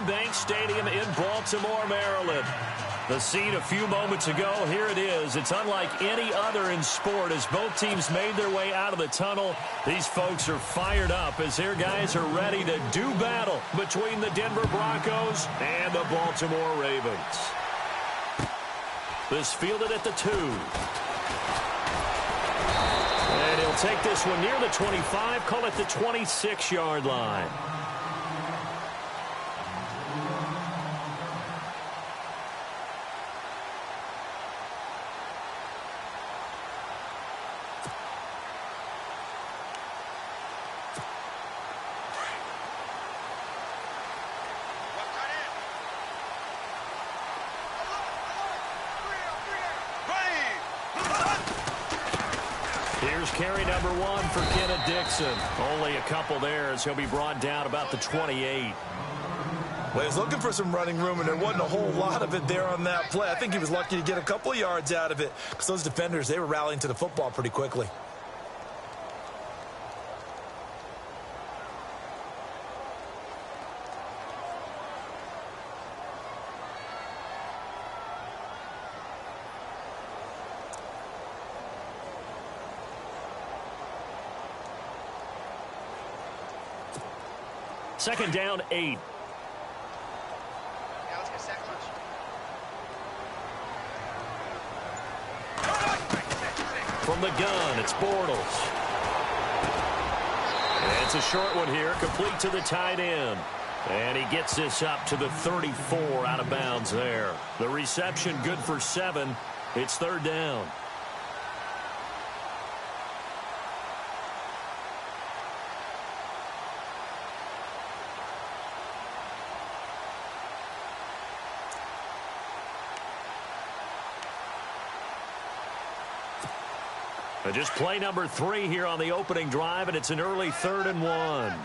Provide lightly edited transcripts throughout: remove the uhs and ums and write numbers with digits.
Bank Stadium in Baltimore, Maryland. The scene a few moments ago, here it is. It's unlike any other in sport as both teams made their way out of the tunnel. These folks are fired up as their guys are ready to do battle between the Denver Broncos and the Baltimore Ravens. This fielded at the 2. And he'll take this one near the 25, call it the 26-yard line. Here's carry number 1 for Kenneth Dixon. Only a couple there as he'll be brought down about the 28. Well, he was looking for some running room, and there wasn't a whole lot of it there on that play. I think he was lucky to get a couple of yards out of it because those defenders, they were rallying to the football pretty quickly. Second down, 8. Yeah, let's get sack lunch. From the gun, it's Bortles. And it's a short one here, complete to the tight end. And he gets this up to the 34 out of bounds there. The reception good for 7. It's third down. Just play number 3 here on the opening drive, and it's an early 3rd and 1. Here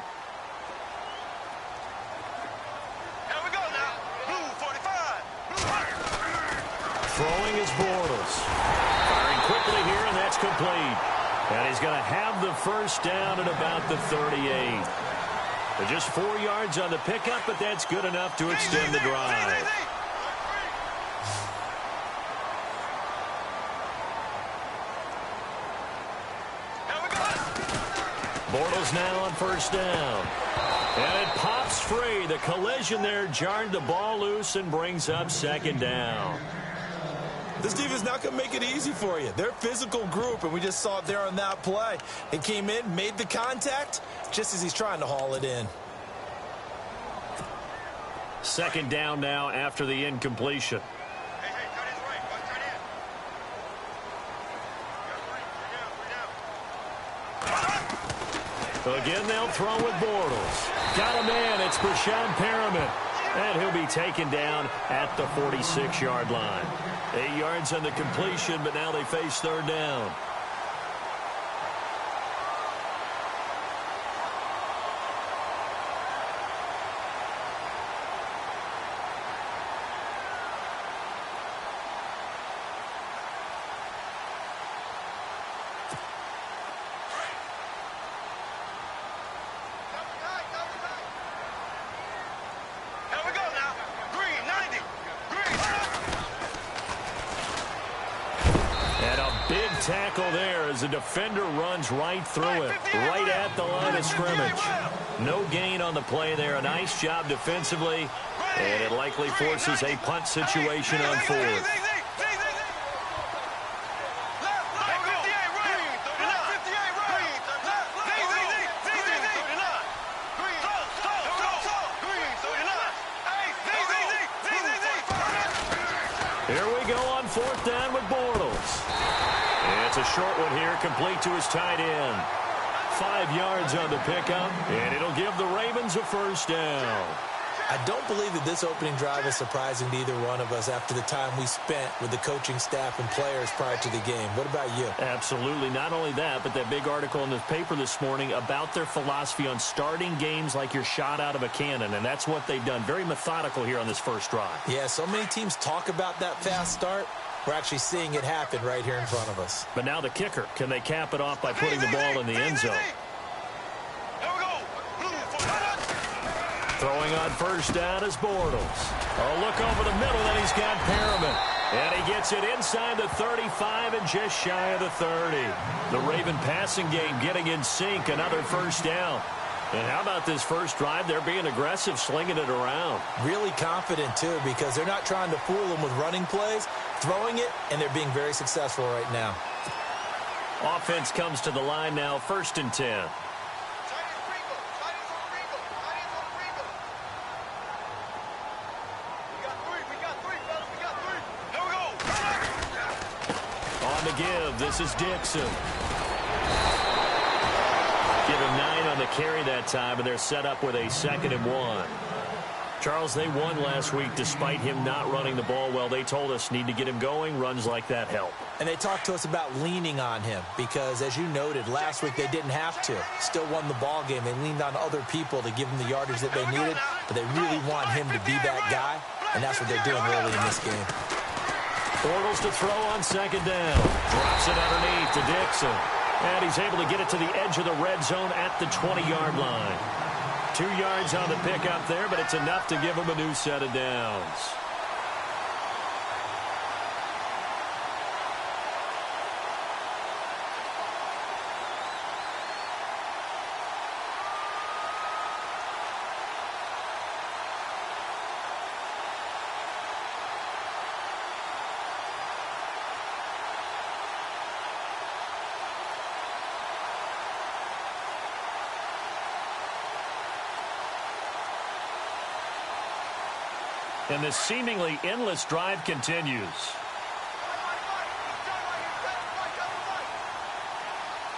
we go now. Blue 45. Throwing is Bortles. Firing quickly here, and that's complete. And he's going to have the first down at about the 38. Just 4 yards on the pickup, but that's good enough to extend the drive. Bortles now on first down. And it pops free. The collision there jarred the ball loose and brings up second down. This defense not going to make it easy for you. They're a physical group, and we just saw it there on that play. He came in, made the contact, just as he's trying to haul it in. Second down now after the incompletion. Again, they'll throw with Bortles. Got a man. It's Brashad Perriman. And he'll be taken down at the 46-yard line. 8 yards on the completion, but now they face third down. Tackle there as the defender runs right through it, right at the line of scrimmage. No gain on the play there. A nice job defensively, and it likely forces a punt situation on 4th. Here we go on 4th down with Bortles. It's a short one here, complete to his tight end. 5 yards on the pickup, and it'll give the Ravens a first down. I don't believe that this opening drive is surprising to either one of us after the time we spent with the coaching staff and players prior to the game. What about you? Absolutely. Not only that, but that big article in the paper this morning about their philosophy on starting games like you're shot out of a cannon, and that's what they've done. Very methodical here on this first drive. Yeah, so many teams talk about that fast start. We're actually seeing it happen right here in front of us. But now the kicker. Can they cap it off by putting the ball in the end zone? Throwing on first down is Bortles. A look over the middle, and he's got Perriman. And he gets it inside the 35 and just shy of the 30. The Raven passing game getting in sync, another first down. And how about this first drive? They're being aggressive, slinging it around. Really confident, too, because they're not trying to fool them with running plays, throwing it, and they're being very successful right now. Offense comes to the line now, 1st and 10. On the give, this is Dixon. Give him 9 on the carry that time, and they're set up with a 2nd and 1. Charles, they won last week despite him not running the ball well. They told us need to get him going. Runs like that help. And they talked to us about leaning on him because, as you noted, last week they didn't have to. Still won the ball game. They leaned on other people to give them the yardage that they needed, but they really want him to be that guy, and that's what they're doing early in this game. Bortles to throw on 2nd down. Drops it underneath to Dixon. And he's able to get it to the edge of the red zone at the 20-yard line. 2 yards on the pickup there, but it's enough to give him a new set of downs. And this seemingly endless drive continues.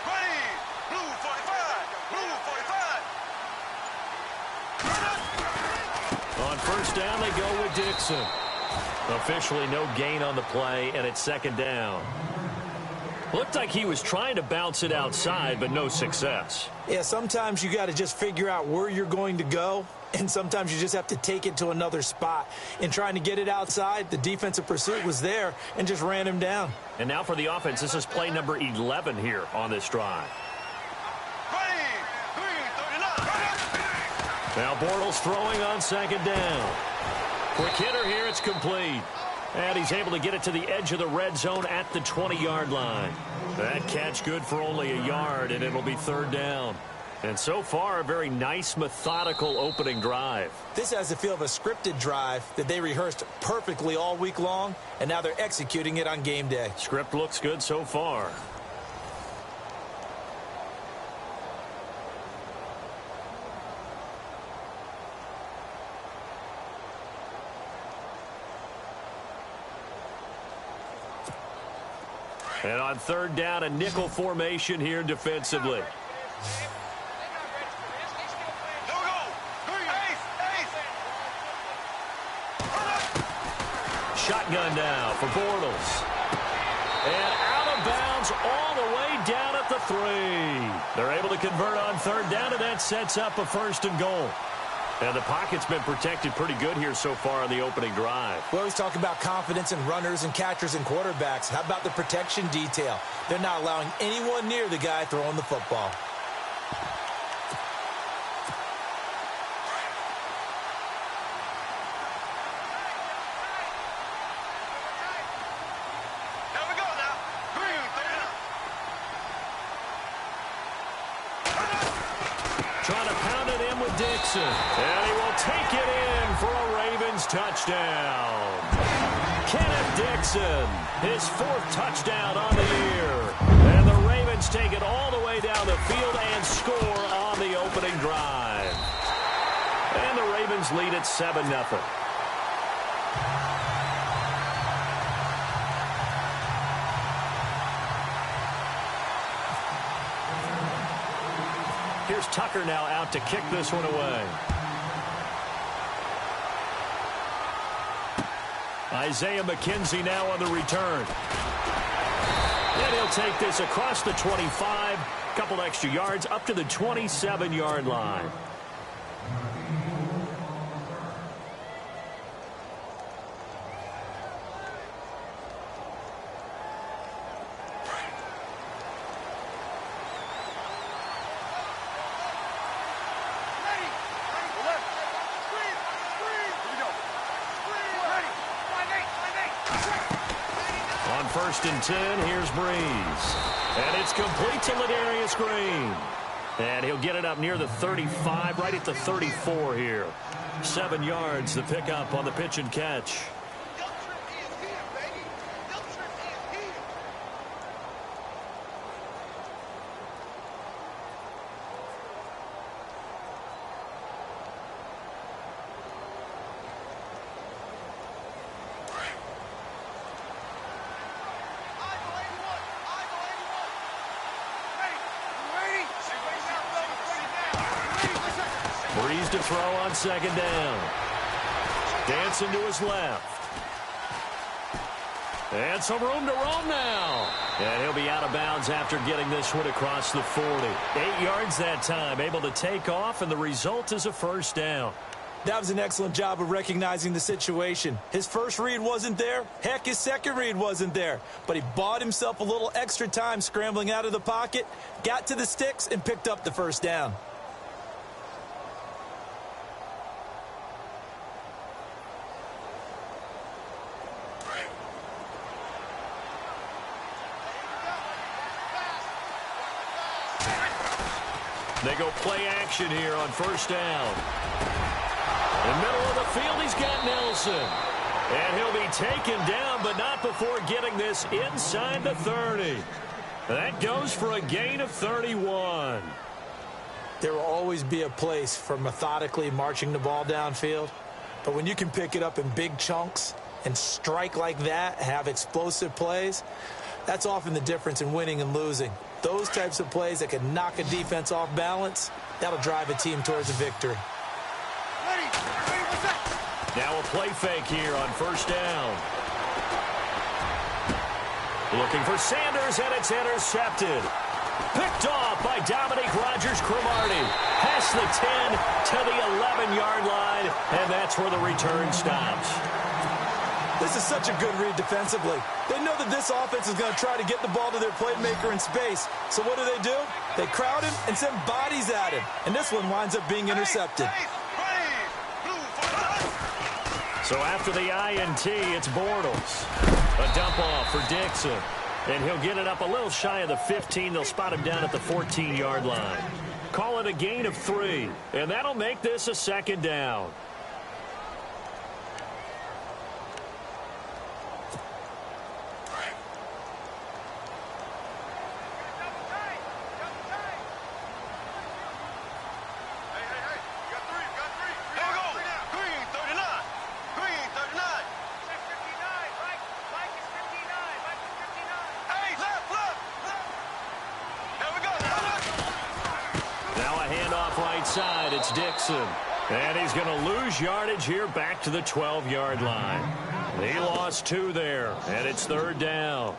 Ready, blue 45, blue 45. On first down, they go with Dixon. Officially no gain on the play, and it's 2nd down. Looked like he was trying to bounce it outside, but no success. Yeah, sometimes you got to just figure out where you're going to go, and sometimes you just have to take it to another spot. In trying to get it outside, the defensive pursuit was there and just ran him down. And now for the offense, this is play number 11 here on this drive. Ready, 339. Now Bortles throwing on 2nd down. Quick hitter here, it's complete. And he's able to get it to the edge of the red zone at the 20-yard line. That catch good for only a yard, and it'll be 3rd down. And so far, a very nice, methodical opening drive. This has the feel of a scripted drive that they rehearsed perfectly all week long, and now they're executing it on game day. Script looks good so far. And on 3rd down, a nickel formation here defensively. Here we go. Ace. Shotgun now for Bortles. And out of bounds all the way down at the 3. They're able to convert on 3rd down, and that sets up a 1st and goal. And the pocket's been protected pretty good here so far on the opening drive. We always talk about confidence in runners and catchers and quarterbacks. How about the protection detail? They're not allowing anyone near the guy throwing the football. Here we go now. Green 39. Trying to pound it in with Dixon. And he will take it in for a Ravens touchdown. Kenneth Dixon, his 4th touchdown on the year. And the Ravens take it all the way down the field and score on the opening drive. And the Ravens lead at 7-0. Here's Tucker now out to kick this one away. Isaiah McKenzie now on the return. And he'll take this across the 25, couple extra yards up to the 27-yard line. On 1st and 10, here's Breeze. And it's complete to Ladarius Green. And he'll get it up near the 35, right at the 34 here. 7 yards, the pickup on the pitch and catch. Breeze to throw on 2nd down. Dancing to his left. And some room to roam now. And he'll be out of bounds after getting this one across the 40. 8 yards that time, able to take off, and the result is a 1st down. That was an excellent job of recognizing the situation. His first read wasn't there. Heck, his second read wasn't there. But he bought himself a little extra time scrambling out of the pocket, got to the sticks, and picked up the 1st down. They go play action here on 1st down. In the middle of the field, he's got Nelson. And he'll be taken down, but not before getting this inside the 30. That goes for a gain of 31. There will always be a place for methodically marching the ball downfield. But when you can pick it up in big chunks and strike like that, have explosive plays, that's often the difference in winning and losing. Those types of plays that can knock a defense off balance, that'll drive a team towards a victory. Now a play fake here on 1st down. Looking for Sanders, and it's intercepted. Picked off by Dominique Rodgers-Cromartie. Past the 10 to the 11-yard line, and that's where the return stops. This is such a good read defensively. They know that this offense is going to try to get the ball to their playmaker in space. So what do? They crowd him and send bodies at him. And this one winds up being intercepted. So after the INT, it's Bortles. A dump off for Dixon. And he'll get it up a little shy of the 15. They'll spot him down at the 14-yard line. Call it a gain of 3. And that'll make this a 2nd down. Side, it's Dixon. And he's going to lose yardage here back to the 12-yard line. He lost 2 there, and it's 3rd down.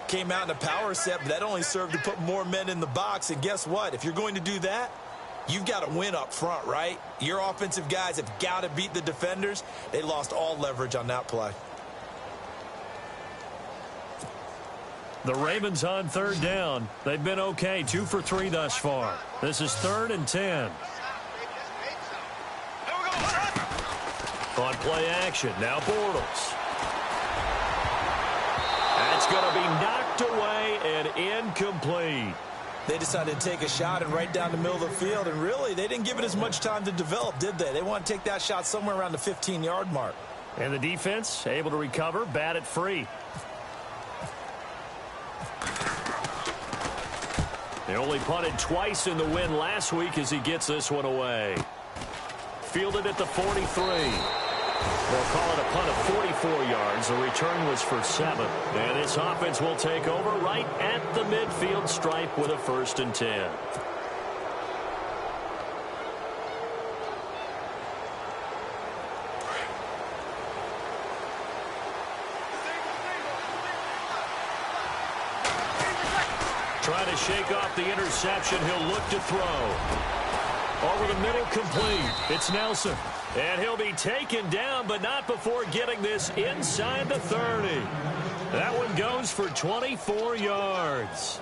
Came out in a power set, but that only served to put more men in the box. And guess what? If you're going to do that, you've got to win up front, right? Your offensive guys have got to beat the defenders. They lost all leverage on that play. The Ravens on 3rd down. They've been okay, 2 for 3 thus far. This is 3rd and 10. On play action, now Bortles. That's going to be knocked away and incomplete. They decided to take a shot and right down the middle of the field, and really, they didn't give it as much time to develop, did they? They want to take that shot somewhere around the 15-yard mark. And the defense able to recover, bat it free. They only punted twice in the win last week as he gets this one away. Fielded at the 43. They'll call it a punt of 44 yards. The return was for 7. And this offense will take over right at the midfield stripe with a 1st and 10. Trying to shake off the interception. He'll look to throw. Over the middle, complete. It's Nelson. And he'll be taken down, but not before getting this inside the 30. That one goes for 24 yards.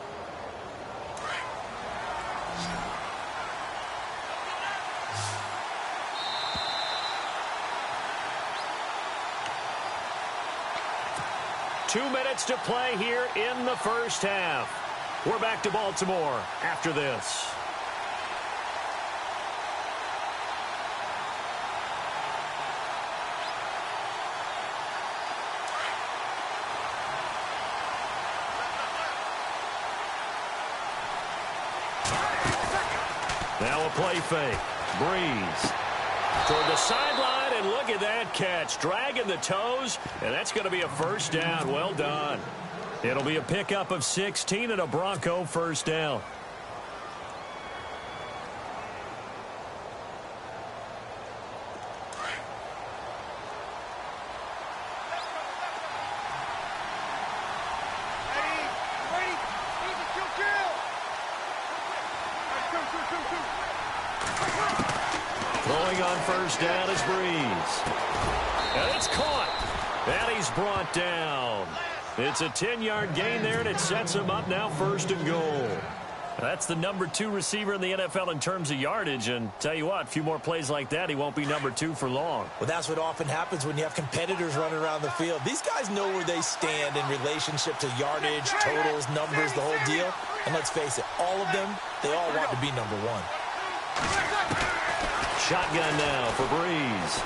2 minutes to play here in the first half. We're back to Baltimore after this. Now a play fake. Breeze toward the sideline, and look at that catch. Dragging the toes, and that's going to be a first down. Well done. It'll be a pickup of 16 and a Bronco first down. Throwing on first down is Breeze. And it's caught. And he's brought down. It's a 10-yard gain there, and it sets him up now first and goal. That's the number 2 receiver in the NFL in terms of yardage. And tell you what, a few more plays like that, he won't be number 2 for long. Well, that's what often happens when you have competitors running around the field. These guys know where they stand in relationship to yardage, totals, numbers, the whole deal. And let's face it, all of them, they all want to be number 1. Shotgun now for Breeze.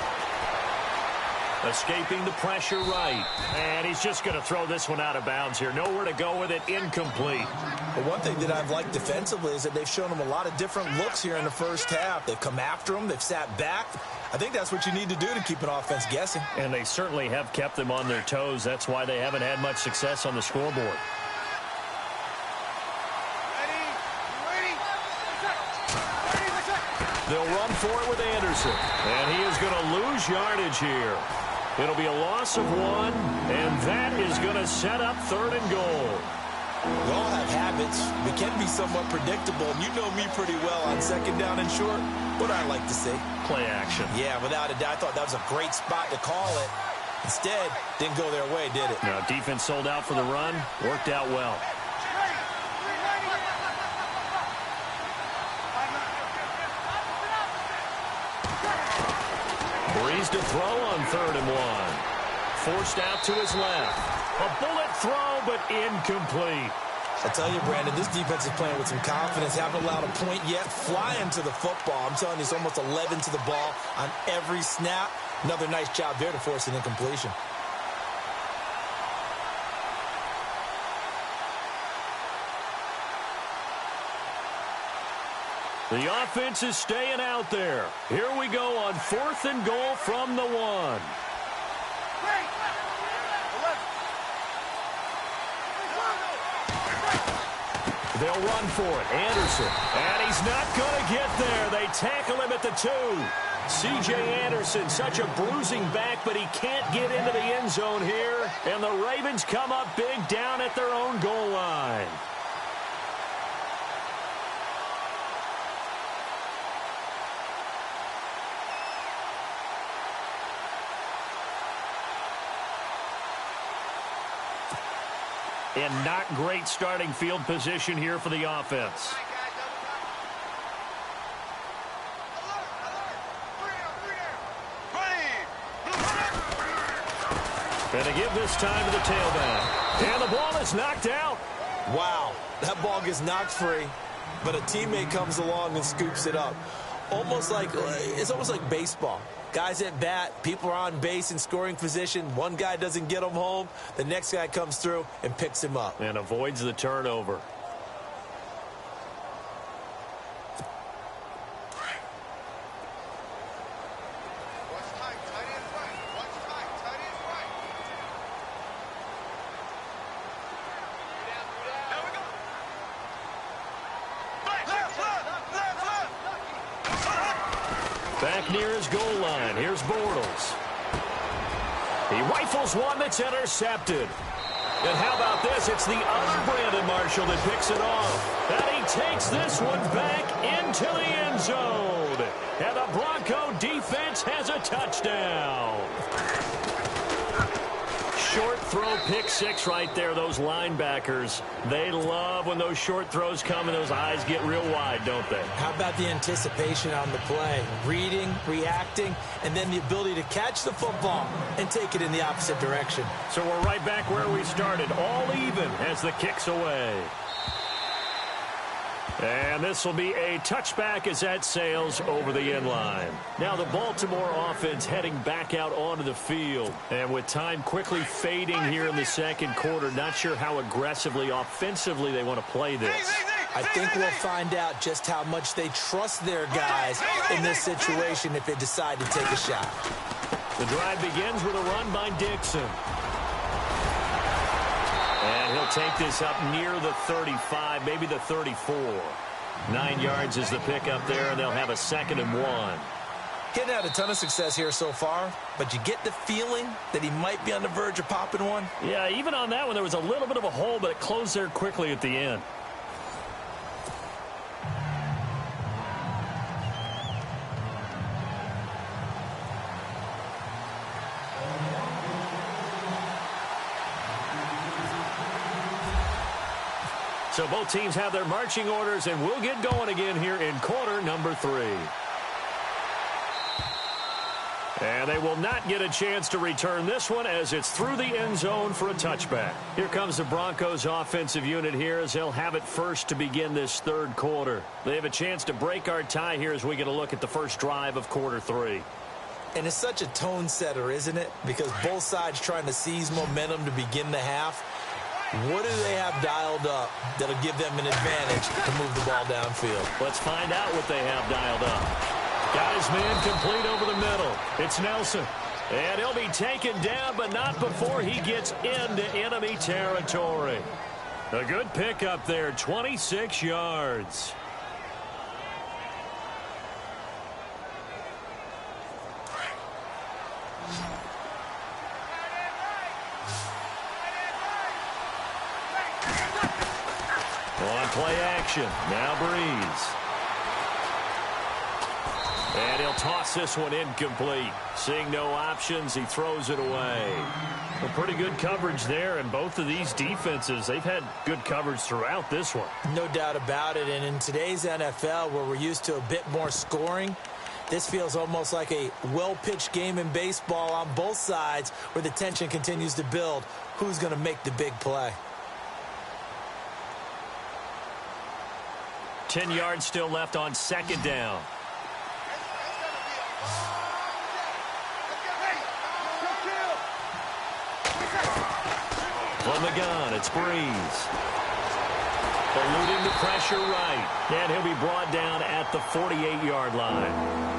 Escaping the pressure right. And he's just going to throw this one out of bounds here. Nowhere to go with it. Incomplete. But one thing that I've liked defensively is that they've shown him a lot of different looks here in the first half. They've come after him. They've sat back. I think that's what you need to do to keep an offense guessing. And they certainly have kept them on their toes. That's why they haven't had much success on the scoreboard. They'll run for it with Anderson. And he is going to lose yardage here. It'll be a loss of 1, and that is going to set up third and goal. We all have habits. We can be somewhat predictable, and you know me pretty well on second down and short. What I like to say? Play action. Yeah, without a doubt. I thought that was a great spot to call it. Instead, didn't go their way, did it? Now, defense sold out for the run. Worked out well. Breeze to throw on third and 1. Forced out to his left. A bullet throw, but incomplete. I tell you, Brandon, this defense is playing with some confidence. Haven't allowed a point yet. Flying to the football. I'm telling you, it's almost 11 to the ball on every snap. Another nice job there to force an incompletion. The offense is staying out there. Here we go on 4th and goal from the 1. They'll run for it. Anderson. And he's not going to get there. They tackle him at the 2. C.J. Anderson, such a bruising back, but he can't get into the end zone here. And the Ravens come up big down at their own goal line. And not great starting field position here for the offense. And to give this time to the tailback. And the ball is knocked out. Wow, that ball gets knocked free, but a teammate comes along and scoops it up. It's almost like baseball. Guys at bat, people are on base in scoring position. One guy doesn't get him home. The next guy comes through and picks him up. And avoids the turnover. Back near his goal line. Here's Bortles. He rifles one that's intercepted. And how about this? It's the other Brandon Marshall that picks it off. And he takes this one back into the end zone. And the Bronco defense has a touchdown. Short throw, pick six right there. Those linebackers, they love when those short throws come and those eyes get real wide, don't they? How about the anticipation on the play? Reading, reacting, and then the ability to catch the football and take it in the opposite direction. So we're right back where we started, all even as the kick's away. And this will be a touchback as that sails over the end line. Now the Baltimore offense heading back out onto the field. And with time quickly fading here in the second quarter, not sure how aggressively, offensively they want to play this. I think we'll find out just how much they trust their guys in this situation if they decide to take a shot. The drive begins with a run by Dixon. And he'll take this up near the 35, maybe the 34. 9 yards is the pickup there, and they'll have a 2nd and 1. Getting had a ton of success here so far, but you get the feeling that he might be on the verge of popping one. Yeah, even on that one, there was a little bit of a hole, but it closed there quickly at the end. So both teams have their marching orders, and we'll get going again here in quarter number 3. And they will not get a chance to return this one as it's through the end zone for a touchback. Here comes the Broncos offensive unit here as they'll have it first to begin this third quarter. They have a chance to break our tie here as we get a look at the first drive of quarter 3. And it's such a tone setter, isn't it? Because both sides trying to seize momentum to begin the half. What do they have dialed up that'll give them an advantage to move the ball downfield? Let's find out what they have dialed up. Got his man complete over the middle. It's Nelson. And he'll be taken down, but not before he gets into enemy territory. A good pickup there, 26 yards. On play action, now Breeze. And he'll toss this one incomplete. Seeing no options, he throws it away. Well, pretty good coverage there, and both of these defenses, they've had good coverage throughout this one. No doubt about it, and in today's NFL, where we're used to a bit more scoring, this feels almost like a well-pitched game in baseball on both sides where the tension continues to build. Who's going to make the big play? 10 yards still left on 2nd down. From the gun, it's Breeze. Eluding the pressure right. And he'll be brought down at the 48-yard line.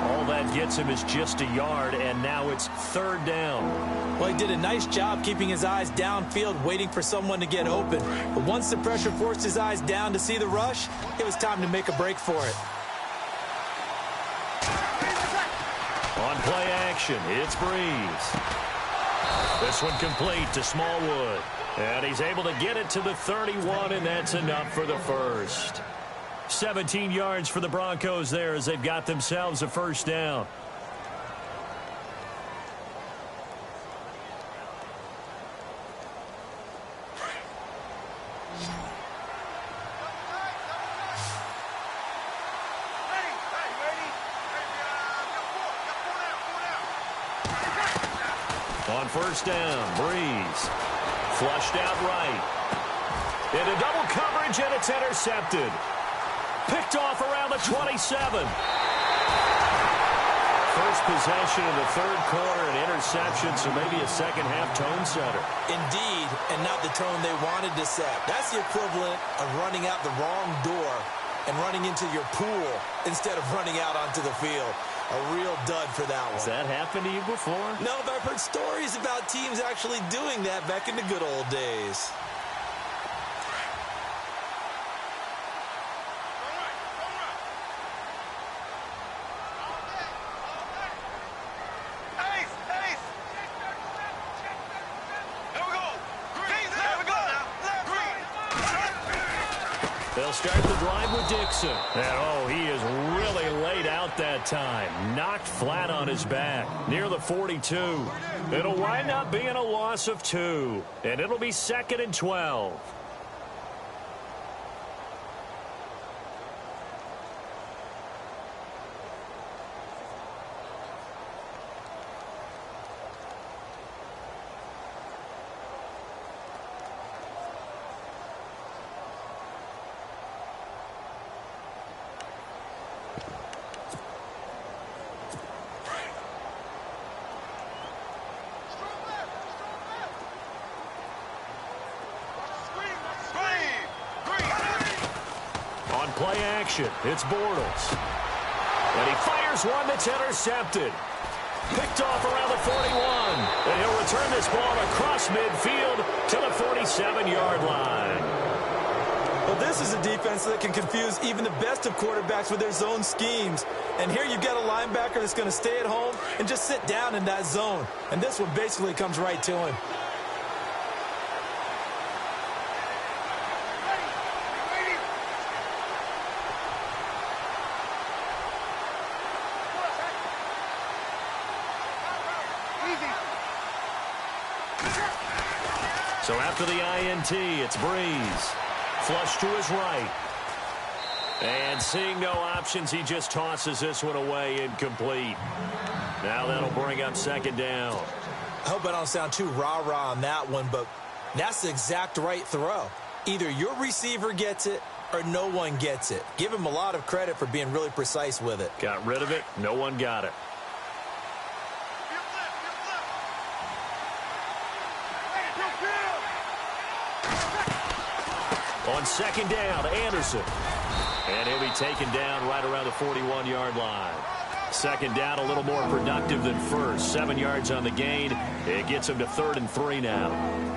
All that gets him is just a yard, and now it's 3rd down. Well, he did a nice job keeping his eyes downfield, waiting for someone to get open. But once the pressure forced his eyes down to see the rush, it was time to make a break for it. On play action, it's Breeze. This one complete to Smallwood. And he's able to get it to the 31, and that's enough for the first. 17 yards for the Broncos there as they've got themselves a 1st down. On 1st down, Breeze. Flushed out right. Into double coverage, and it's intercepted. Picked off around the 27. First possession of the 3rd quarter, an interception, so maybe a second-half tone setter. Indeed, and not the tone they wanted to set. That's the equivalent of running out the wrong door and running into your pool instead of running out onto the field. A real dud for that one. Has that happened to you before? No, but I've heard stories about teams actually doing that back in the good old days. They'll start the drive with Dixon. And, he is really laid out that time. Knocked flat on his back near the 42. It'll wind up being a loss of 2. And it'll be 2nd and 12. Play action. It's Bortles. And he fires one that's intercepted. Picked off around the 41. And he'll return this ball across midfield to the 47-yard line. Well, this is a defense that can confuse even the best of quarterbacks with their zone schemes. And here you've got a linebacker that's going to stay at home and just sit down in that zone. And this one basically comes right to him. So after the INT, it's Breeze. Flush to his right. And seeing no options, he just tosses this one away incomplete. Now that'll bring up 2nd down. I hope I don't sound too rah-rah on that one, but that's the exact right throw. Either your receiver gets it or no one gets it. Give him a lot of credit for being really precise with it. Got rid of it. No one got it. On 2nd down, Anderson. And he'll be taken down right around the 41-yard line. 2nd down, a little more productive than first. 7 yards on the gain. It gets him to 3rd and 3 now.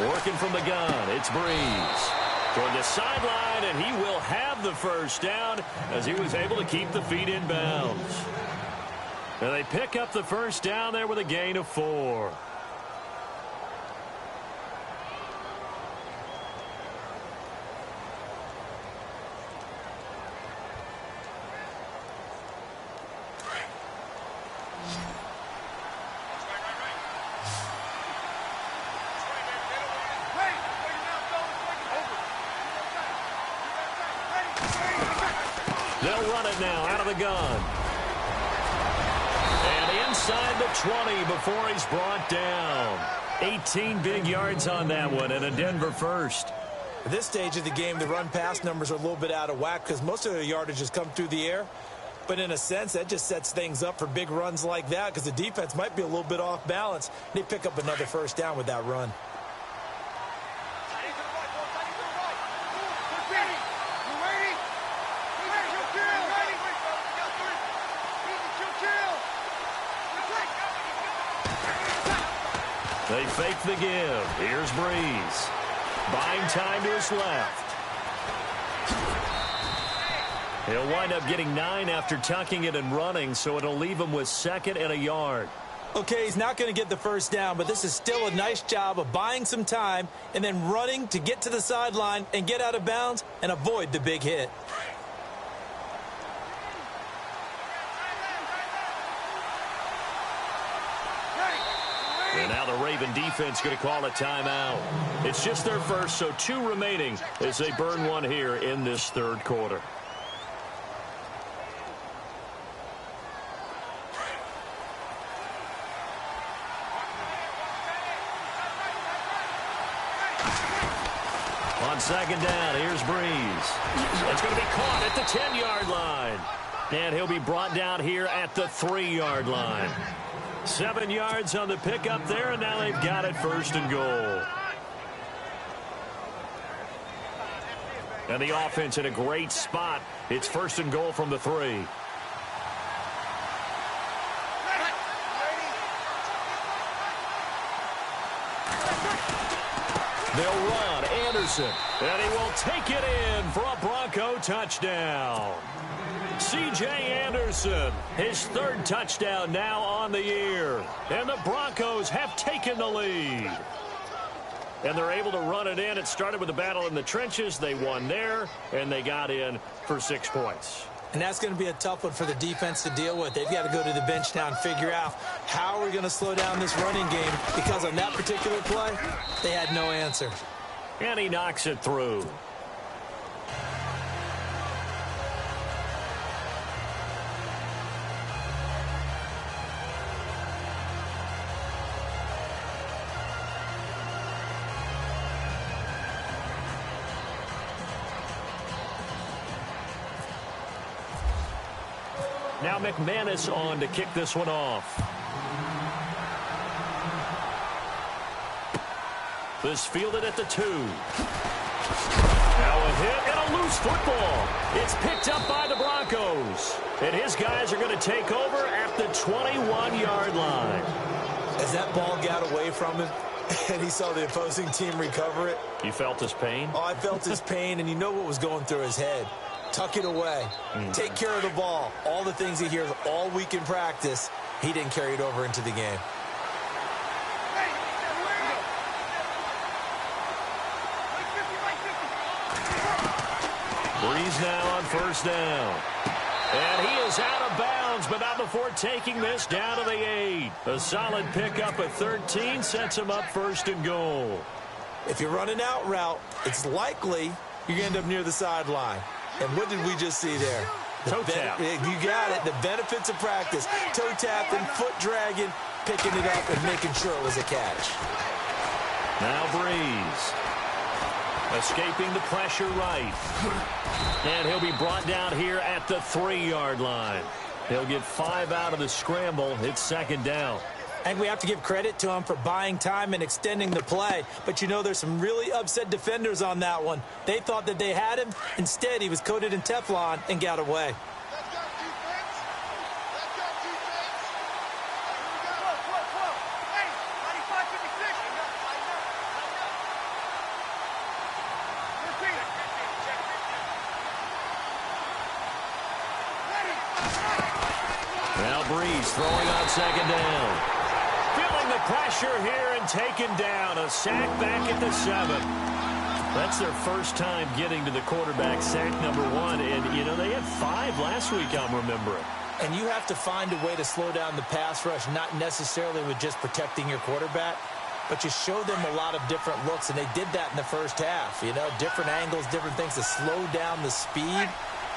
Working from the gun, it's Breeze. Toward the sideline, and he will have the first down as he was able to keep the feet in bounds. And they pick up the first down there with a gain of 4. They'll run it now out of the gun. And inside the 20 before he's brought down. 18 big yards on that one and a Denver first. At this stage of the game, the run-pass numbers are a little bit out of whack because most of their yardage has come through the air. But in a sense, that just sets things up for big runs like that because the defense might be a little bit off balance. They pick up another first down with that run. They fake the give. Here's Breeze. Buying time to his left. He'll wind up getting 9 after tucking it and running, so it'll leave him with 2nd and a yard. Okay, he's not going to get the first down, but this is still a nice job of buying some time and then running to get to the sideline and get out of bounds and avoid the big hit. And now the Raven defense going to call a timeout. It's just their first, so 2 remaining as they burn one here in this 3rd quarter. On 2nd down, here's Breeze. It's going to be caught at the 10-yard line. And he'll be brought down here at the 3-yard line. 7 yards on the pickup there, and now they've got it 1st and goal. And the offense in a great spot. It's 1st and goal from the 3. They'll run. Anderson. And he will take it in for a Bronco touchdown. C.J. Anderson, his third touchdown now on the year. And the Broncos have taken the lead. And they're able to run it in. It started with a battle in the trenches. They won there, and they got in for 6 points. And that's going to be a tough one for the defense to deal with. They've got to go to the bench now and figure out how we're going to slow down this running game, because on that particular play, they had no answer. And he knocks it through. Now McManus on to kick this one off. This fielded at the 2. Now a hit and a loose football. It's picked up by the Broncos. And his guys are going to take over at the 21-yard line. As that ball got away from him and he saw the opposing team recover it. You felt his pain? Oh, I felt his pain, and you know what was going through his head. Tuck it away. Take care of the ball. All the things he hears all week in practice, he didn't carry it over into the game. Breeze now on first down. And he is out of bounds, but not before taking this down to the 8. A solid pickup at 13 sets him up first and goal. If you're running out route, it's likely you're going to end up near the sideline. And what did we just see there? Toe tap. You got it. The benefits of practice. Toe tapping, foot dragging, picking it up, and making sure it was a catch. Now Breeze. Escaping the pressure right. And he'll be brought down here at the 3-yard line. He'll get 5 out of the scramble. It's second down. And we have to give credit to him for buying time and extending the play. But, you know, there's some really upset defenders on that one. They thought that they had him. Instead, he was coated in Teflon and got away. Now Breeze throwing on second down. Feeling the pressure here and taken down. A sack back at the 7. That's their first time getting to the quarterback, sack number 1. And, you know, they had 5 last week, I'm remembering. And you have to find a way to slow down the pass rush, not necessarily with just protecting your quarterback, but you show them a lot of different looks, and they did that in the first half. You know, different angles, different things to slow down the speed.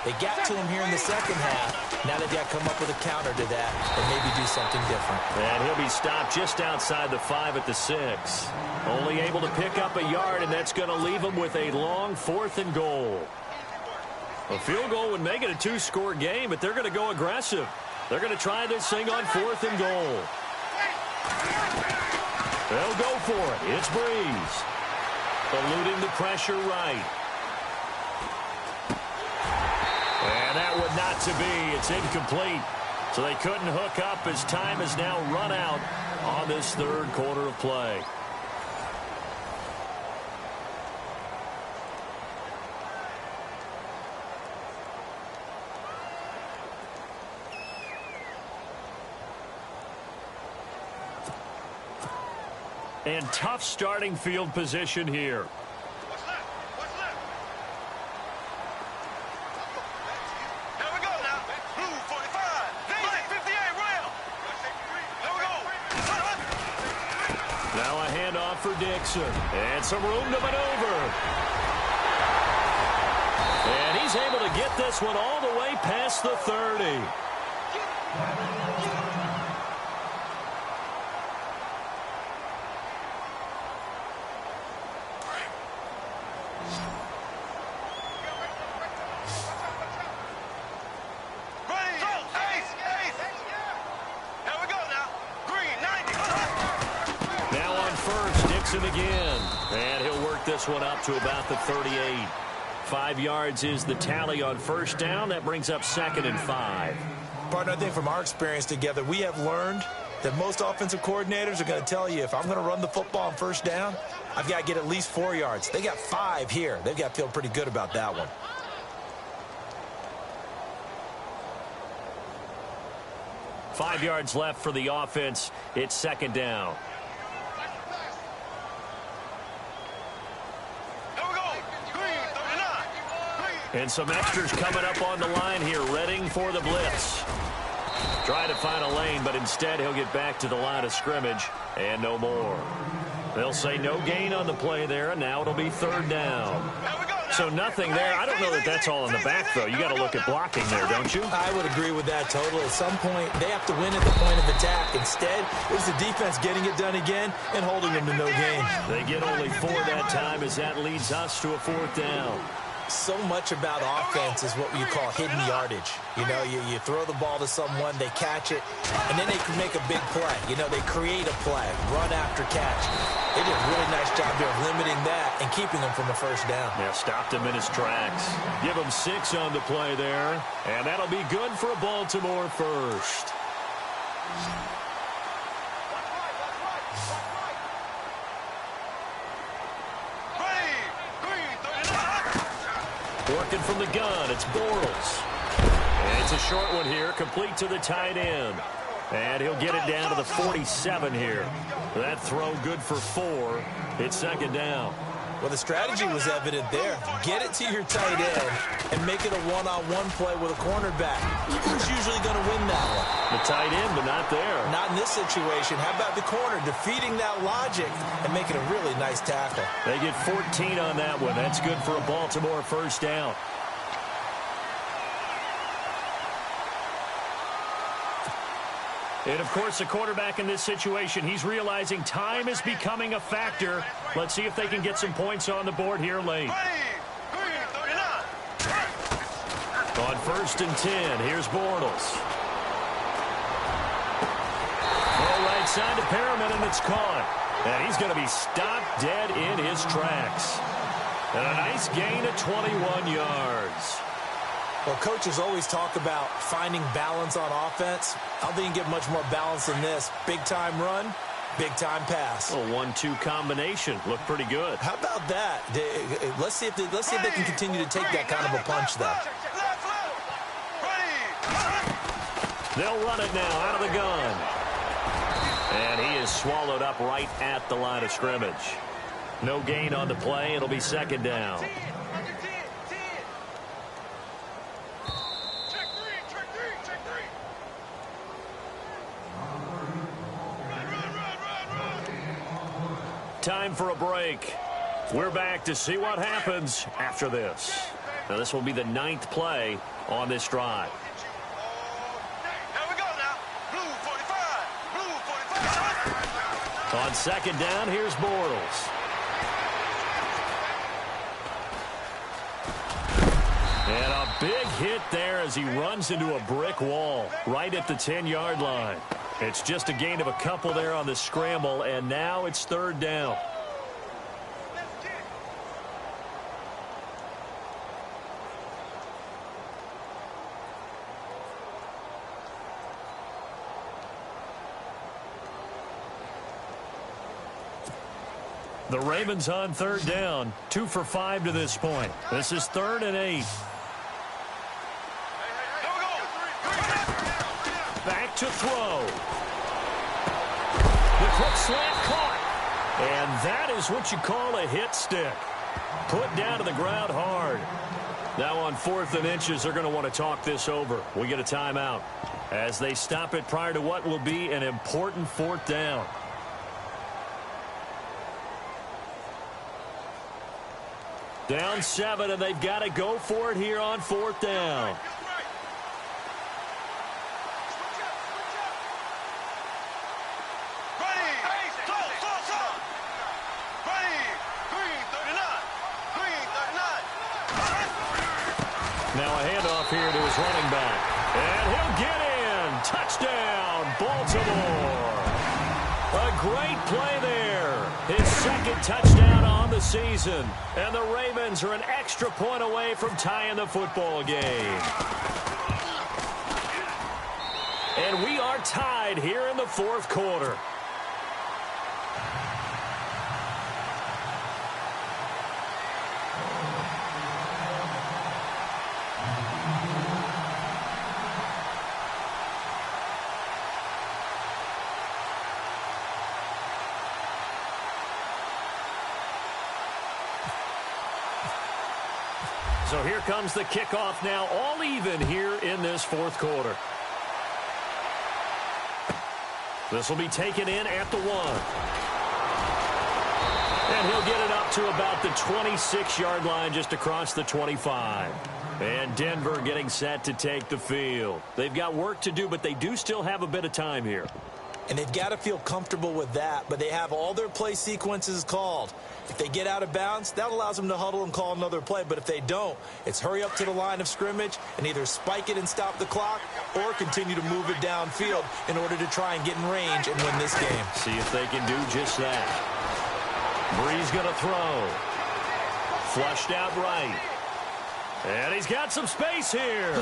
They got to him here in the second half. Now they've got to come up with a counter to that and maybe do something different. And he'll be stopped just outside the 5 at the 6. Only able to pick up a yard, and that's going to leave him with a long 4th and goal. A field goal would make it a 2-score game, but they're going to go aggressive. They're going to try this thing on 4th and goal. They'll go for it. It's Breeze. Eluding the pressure right. And that would not to be. It's incomplete. So they couldn't hook up as time has now run out on this third quarter of play. And tough starting field position here. For Dixon, and some room to maneuver. And he's able to get this one all the way past the 30. Again, and he'll work this one up to about the 38. 5 yards is the tally on first down. That brings up 2nd and 5. Partner, I think from our experience together, we have learned that most offensive coordinators are going to tell you, if I'm going to run the football on first down, I've got to get at least 4 yards. They got 5 here. They've got to feel pretty good about that one. Five yards left for the offense. It's second down. And some extras coming up on the line here, readying for the blitz. Trying to find a lane, but instead he'll get back to the line of scrimmage and no more. They'll say no gain on the play there, and now it'll be third down. So nothing there. I don't know that that's all in the back, though. You got to look at blocking there, don't you? I would agree with that totally. At some point, they have to win at the point of attack. Instead, it was the defense getting it done again and holding them to no gain. They get only 4 that time as that leads us to a fourth down. So much about offense is what you call hidden yardage. You know, you throw the ball to someone, they catch it, and then they can make a big play. You know, they create a play, run after catch. They did a really nice job there of limiting that and keeping them from a first down. Yeah, stopped him in his tracks. Give him 6 on the play there, and that'll be good for a Baltimore first. Working from the gun, it's Bortles. And it's a short one here, complete to the tight end. And he'll get it down to the 47 here. That throw good for 4. It's second down. Well, the strategy was evident there. Get it to your tight end and make it a one-on-one play with a cornerback. Who's usually going to win that one? The tight end, but not there. Not in this situation. How about the corner defeating that logic and making a really nice tackle? They get 14 on that one. That's good for a Baltimore first down. And, of course, the quarterback in this situation, he's realizing time is becoming a factor. Let's see if they can get some points on the board here late. On 1st and 10, here's Bortles. All right side to Perriman, and it's caught. And he's going to be stopped dead in his tracks. And a nice gain of 21 yards. Well, coaches always talk about finding balance on offense. I don't think you get much more balance than this. Big-time run, big-time pass. A 1-2 combination. Looked pretty good. How about that? Let's see if they can continue to take that kind of a punch, though. They'll run it now out of the gun. And he is swallowed up right at the line of scrimmage. No gain on the play. It'll be second down. Time for a break. We're back to see what happens after this. Now, this will be the 9th play on this drive. Here we go now. Blue 45. Blue 45. On second down, here's Bortles. And a big hit there as he runs into a brick wall right at the 10-yard line. It's just a gain of a couple there on the scramble, and now it's third down. The Ravens on third down, 2 for 5 to this point. This is 3rd and 8. Back to throw. The quick slant caught. And that is what you call a hit stick. Put down to the ground hard. Now on 4th and inches, they're going to want to talk this over. We get a timeout as they stop it prior to what will be an important 4th down. Down 7, and they've got to go for it here on 4th down. Now a handoff here to his running back. And he'll get in. Touchdown, Baltimore. A great play there. His 2nd touchdown on the season. And the Ravens are an extra point away from tying the football game. And we are tied here in the fourth quarter. So here comes the kickoff now, all even here in this fourth quarter. This will be taken in at the 1. And he'll get it up to about the 26-yard line, just across the 25. And Denver getting set to take the field. They've got work to do, but they do still have a bit of time here. And they've got to feel comfortable with that, but they have all their play sequences called. If they get out of bounds, that allows them to huddle and call another play. But if they don't, it's hurry up to the line of scrimmage and either spike it and stop the clock or continue to move it downfield in order to try and get in range and win this game. See if they can do just that. Bree's going to throw. Flushed out right. And he's got some space here.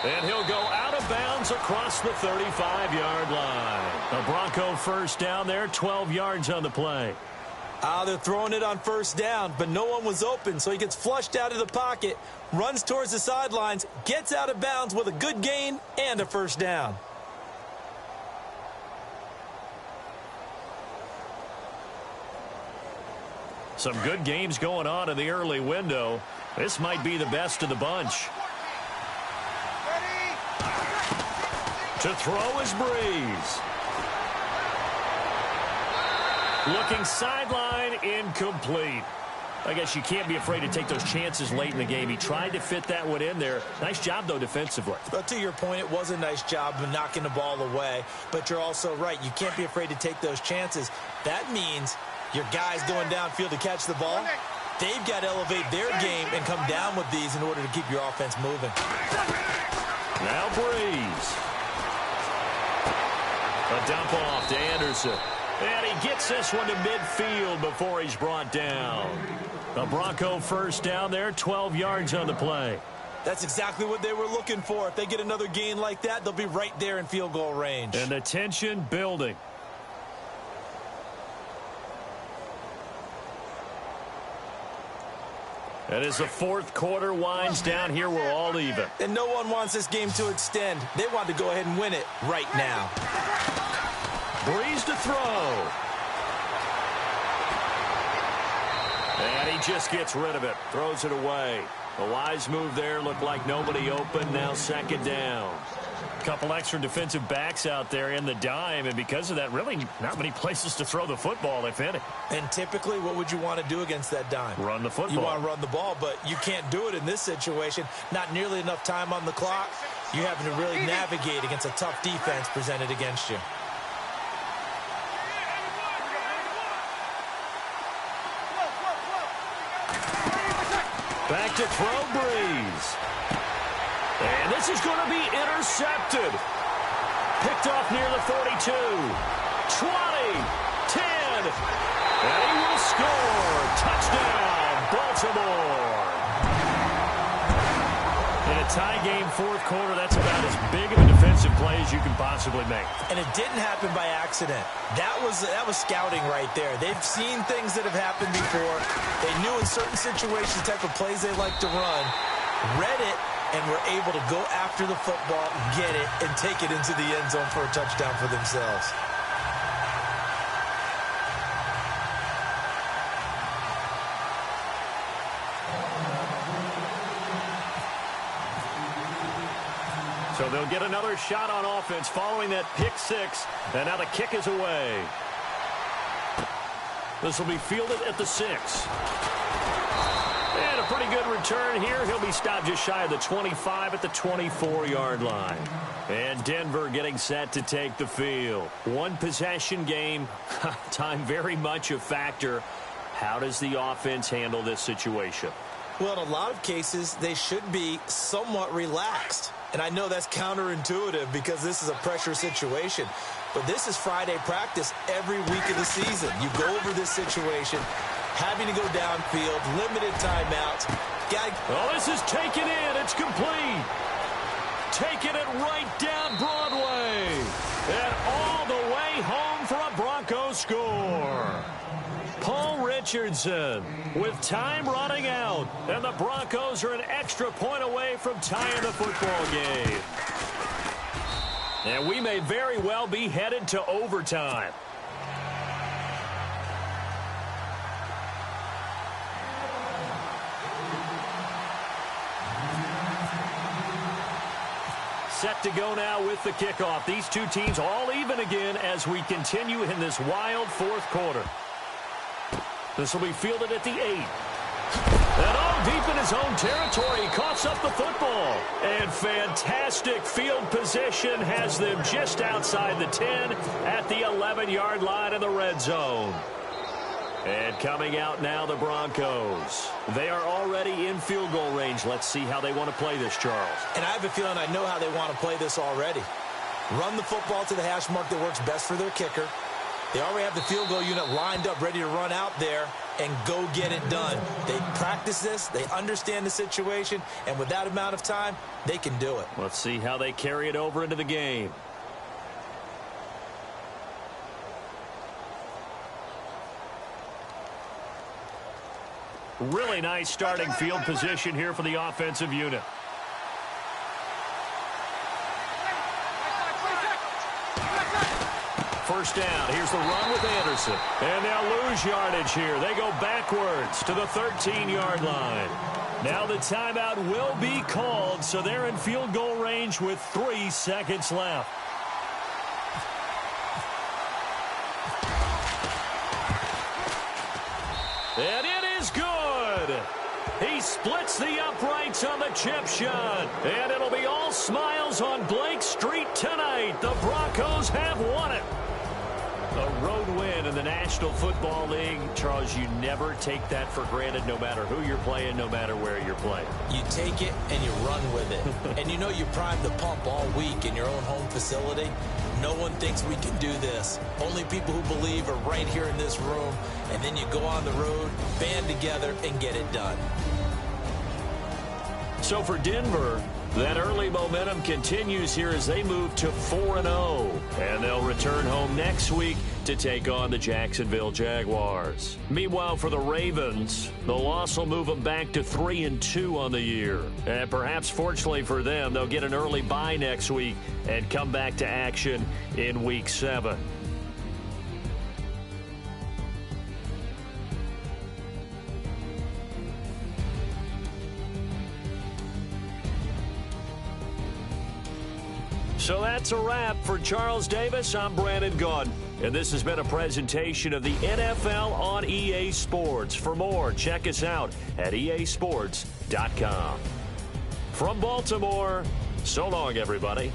And he'll go out of bounds across the 35-yard line. A Bronco first down there, 12 yards on the play. They're throwing it on first down, but no one was open, so he gets flushed out of the pocket, runs towards the sidelines, gets out of bounds with a good gain and a first down. Some good games going on in the early window. This might be the best of the bunch. To throw is Breeze. Looking sideline, incomplete. I guess you can't be afraid to take those chances late in the game. He tried to fit that one in there. Nice job, though, defensively. But to your point, it was a nice job of knocking the ball away. But you're also right. You can't be afraid to take those chances. That means your guys going downfield to catch the ball, they've got to elevate their game and come down with these in order to keep your offense moving. Now Breeze. A dump off to Anderson. And he gets this one to midfield before he's brought down. The Bronco first down there, 12 yards on the play. That's exactly what they were looking for. If they get another gain like that, they'll be right there in field goal range. And the tension building. And as the fourth quarter winds down here, we're all even. And no one wants this game to extend. They want to go ahead and win it right now. Breeze to throw. And he just gets rid of it. Throws it away. A wise move there. Looked like nobody open. Now second down. A couple extra defensive backs out there in the dime. And because of that, really not many places to throw the football, if any. And typically, what would you want to do against that dime? Run the football. You want to run the ball, but you can't do it in this situation. Not nearly enough time on the clock. You're having to really navigate against a tough defense presented against you. Back to throw, Breeze. And this is going to be intercepted. Picked off near the 42. 20, 10. And he will score. Touchdown, Baltimore. In a tie game fourth quarter, that's about as big of a defensive play as you can possibly make. And it didn't happen by accident. That was scouting right there. They've seen things that have happened before. They knew in certain situations the type of plays they like to run, read it, and were able to go after the football, get it, and take it into the end zone for a touchdown for themselves. So they'll get another shot on offense following that pick six. And now the kick is away. This will be fielded at the 6. And a pretty good return here. He'll be stopped just shy of the 25 at the 24-yard line. And Denver getting set to take the field. One possession game. Time very much a factor. How does the offense handle this situation? Well, in a lot of cases, they should be somewhat relaxed. And I know that's counterintuitive because this is a pressure situation. But this is Friday practice every week of the season. You go over this situation, having to go downfield, limited timeouts. Oh, this is taken in. It's complete. Taking it right down Broadway. score. Paul Richardson with time running out. And the Broncos are an extra point away from tying the football game. And we may very well be headed to overtime. Set to go now with the kickoff. These two teams all even again as we continue in this wild fourth quarter. This will be fielded at the 8. And all deep in his own territory, he coughs up the football. And fantastic field position has them just outside the 10 at the 11-yard line in the red zone. And coming out now, the Broncos. They are already in field goal range. Let's see how they want to play this, Charles. And I have a feeling I know how they want to play this already. Run the football to the hash mark that works best for their kicker. They already have the field goal unit lined up, ready to run out there and go get it done. They practice this. They understand the situation. And with that amount of time, they can do it. Let's see how they carry it over into the game. Really nice starting field position here for the offensive unit. First down. Here's the run with Anderson. And they'll lose yardage here. They go backwards to the 13-yard line. Now the timeout will be called, so they're in field goal range with 3 seconds left. And it is good. He splits the uprights on the chip shot. And it'll be all smiles on Blake Street tonight. The Broncos have won it. A road win in the National Football League. Charles, you never take that for granted no matter who you're playing, no matter where you're playing. You take it and you run with it. And you know you primed the pump all week in your own home facility. No one thinks we can do this. Only people who believe are right here in this room. And then you go on the road, band together, and get it done. So for Denver, that early momentum continues here as they move to 4-0. And they'll return home next week to take on the Jacksonville Jaguars. Meanwhile, for the Ravens, the loss will move them back to 3-2 on the year. And perhaps fortunately for them, they'll get an early bye next week and come back to action in Week 7. So that's a wrap. For Charles Davis, I'm Brandon Gaudin. And this has been a presentation of the NFL on EA Sports. For more, check us out at easports.com. From Baltimore, so long, everybody.